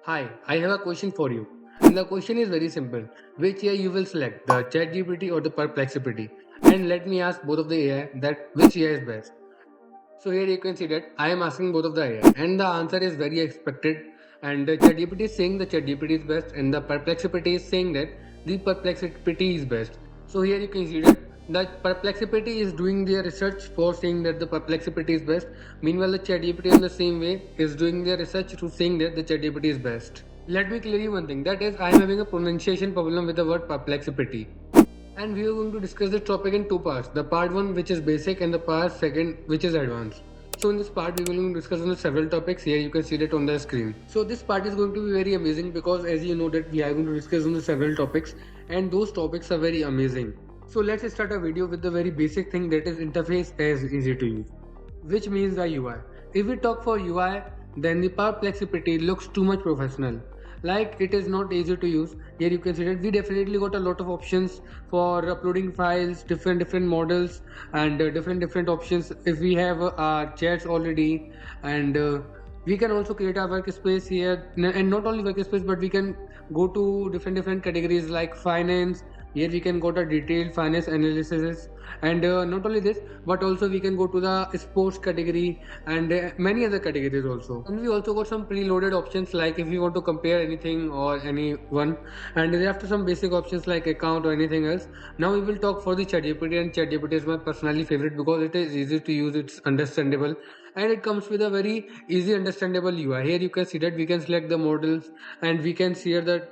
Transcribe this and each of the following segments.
Hi, I have a question for you. And the question is very simple. Which AI you will select, the ChatGPT or the Perplexity? And let me ask both of the AI that which AI is best. So here you can see that I am asking both of the AI and the answer is very expected. And the ChatGPT is saying the ChatGPT is best and the Perplexity is saying that the Perplexity is best. So here you can see that Perplexity is doing their research for saying that the Perplexity is best. Meanwhile, the ChatGPT in the same way is doing their research to saying that the ChatGPT is best. Let me clear you one thing, that is I am having a pronunciation problem with the word Perplexity. And we are going to discuss this topic in two parts. The part one, which is basic, and the part second, which is advanced. So in this part, we will discuss on the several topics. Here you can see that on the screen. So this part is going to be very amazing because as you know that we are going to discuss on the several topics, and those topics are very amazing. So let's start a video with the very basic thing, that is interface as easy to use, which means the UI. If we talk for UI, then the Perplexity looks too much professional. Like it is not easy to use. Here you can see that we definitely got a lot of options for uploading files, different models, and different options. If we have our chats already, and we can also create a workspace here, and not only workspace, but we can go to different categories like finance. Here we can go to detailed finance analysis, and not only this, but also we can go to the sports category and many other categories also. And we also got some preloaded options like if we want to compare anything or anyone, and thereafter some basic options like account or anything else. Now we will talk for the ChatGPT, and ChatGPT is my personally favorite because it is easy to use, it's understandable, and it comes with a very easy understandable UI. Here you can see that we can select the models and we can share the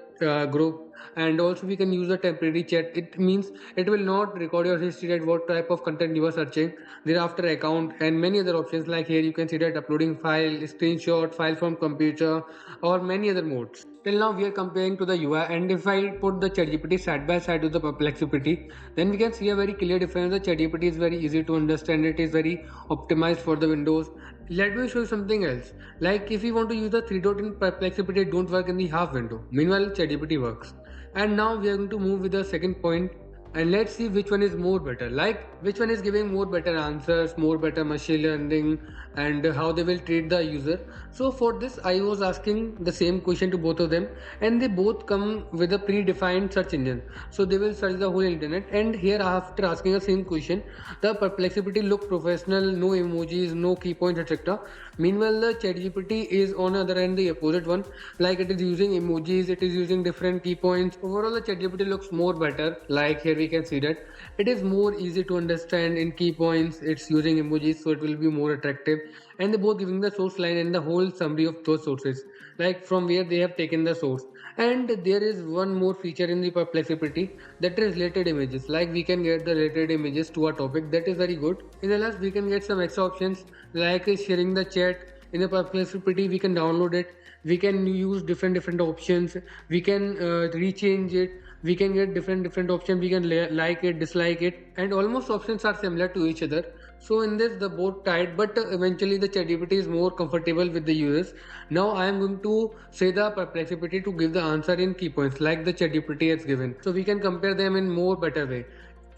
group, and also we can use a temporary chat. It means it will not record your history at what type of content you are searching. Thereafter account and many other options, like here you can see that uploading file, screenshot, file from computer, or many other modes. Till now we are comparing to the UI, and if I put the ChatGPT side by side with the Perplexity, then we can see a very clear difference. The ChatGPT is very easy to understand, it is very optimized for the Windows. Let me show you something else. Like if you want to use the three dot in Perplexity, it don't work in the half window. Meanwhile, ChatGPT works. And now we are going to move with the second point, and let's see which one is more better, like which one is giving more better answers, more better machine learning, and how they will treat the user. So for this I was asking the same question to both of them, and they both come with a predefined search engine, so they will search the whole internet. And here after asking the same question, the Perplexity look professional, no emojis, no key points, etc. Meanwhile, the ChatGPT is on the other end the opposite one, like it is using emojis, it is using different key points. Overall, the ChatGPT looks more better. Like here we can see that it is more easy to understand in key points. It's using emojis, so it will be more attractive. And they both giving the source line and the whole summary of those sources, like from where they have taken the source. And there is one more feature in the Perplexity, that is related images. Like we can get the related images to a topic, that is very good. In the last we can get some extra options like sharing the chat. In the Perplexity we can download it, we can use different options, we can rechange it, we can get different options, we can like it, dislike it, and almost options are similar to each other. So in this the both tied, but eventually the ChatGPT is more comfortable with the users. Now I am going to say the Perplexity to give the answer in key points like the ChatGPT has given, so we can compare them in more better way.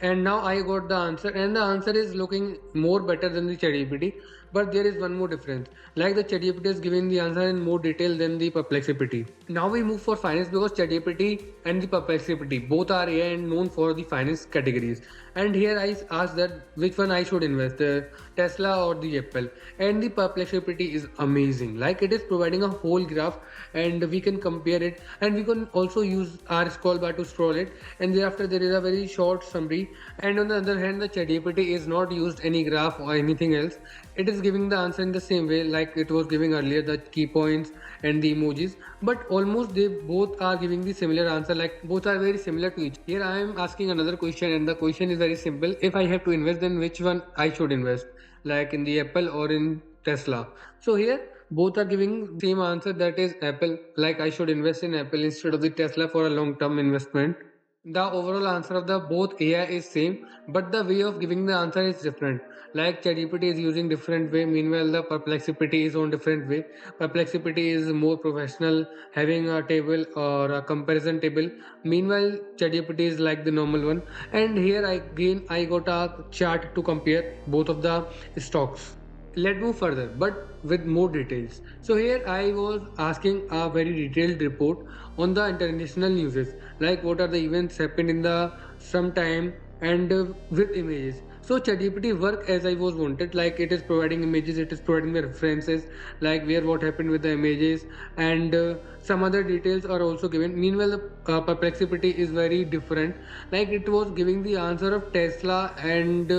And now I got the answer, and the answer is looking more better than the ChatGPT. But there is one more difference, like the ChatGPT is giving the answer in more detail than the Perplexity. Now we move for finance because ChatGPT and the Perplexity both are AI and known for the finance categories. And here I asked that which one I should invest, the Tesla or the Apple. And the Perplexity is amazing, like it is providing a whole graph, and we can compare it, and we can also use our scroll bar to scroll it, and thereafter there is a very short summary. And on the other hand, the ChatGPT is not used any graph or anything else. It is giving the answer in the same way like it was giving earlier, the key points and the emojis, but almost they both are giving the similar answer, like both are very similar to each. Here I am asking another question, and the question is very simple. If I have to invest, then which one I should invest, like in the Apple or in Tesla? So here both are giving same answer, that is Apple, like I should invest in Apple instead of the Tesla for a long term investment. The overall answer of the both AI is same, but the way of giving the answer is different. Like ChatGPT is using different way, meanwhile the Perplexity is on different way. Perplexity is more professional, having a table or a comparison table. Meanwhile, ChatGPT is like the normal one. And here I got a chart to compare both of the stocks. let's move further, but with more details. So here I was asking a very detailed report on the international newses, like what are the events happened in the sometime and with images. So ChatGPT work as I was wanted, like it is providing images, it is providing the references, like where what happened with the images, and some other details are also given. Meanwhile, the perplexity is very different, like it was giving the answer of Tesla and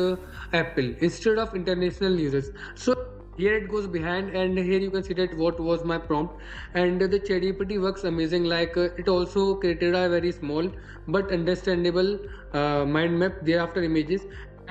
Apple instead of international newses. So here it goes behind, and here you can see that what was my prompt, and the ChatGPT works amazing. Like it also created a very small but understandable mind map thereafter images.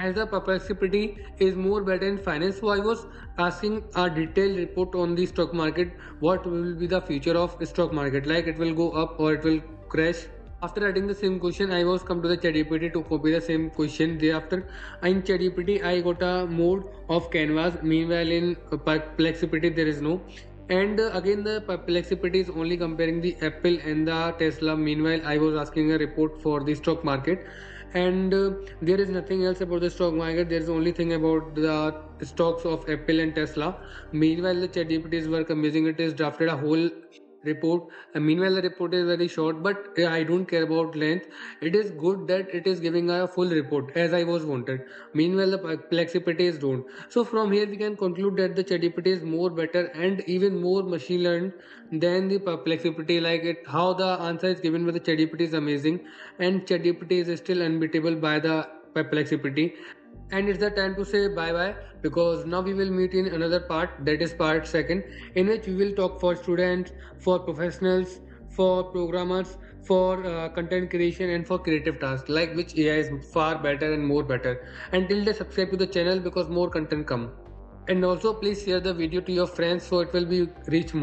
As the perplexity is more better in finance, so I was asking a detailed report on the stock market. What will be the future of stock market? Like it will go up or it will crash. After writing the same question, I was come to the ChatGPT to copy the same question. Thereafter, in ChatGPT, I got a mode of canvas. Meanwhile, in Perplexity, there is no. And again, the Perplexity is only comparing the Apple and the Tesla. Meanwhile, I was asking a report for the stock market, and there is nothing else about the stock market. There is only thing about the stocks of Apple and Tesla. Meanwhile, the ChatGPT's work amazing. It is drafted a whole report. Meanwhile, the report is very short, but I don't care about length. It is good that it is giving a full report as I was wanted. Meanwhile, the perplexities don't. So from here we can conclude that the ChatGPT is more better and even more machine learned than the perplexity. Like it, how the answer is given by the ChatGPT is amazing, and ChatGPT is still unbeatable by the perplexity. And it's the time to say bye bye, because now we will meet in another part, that is part second, in which we will talk for students, for professionals, for programmers, for content creation and for creative tasks, like which AI is far better and more better. Until then, subscribe to the channel because more content come. And also please share the video to your friends so it will be reach more.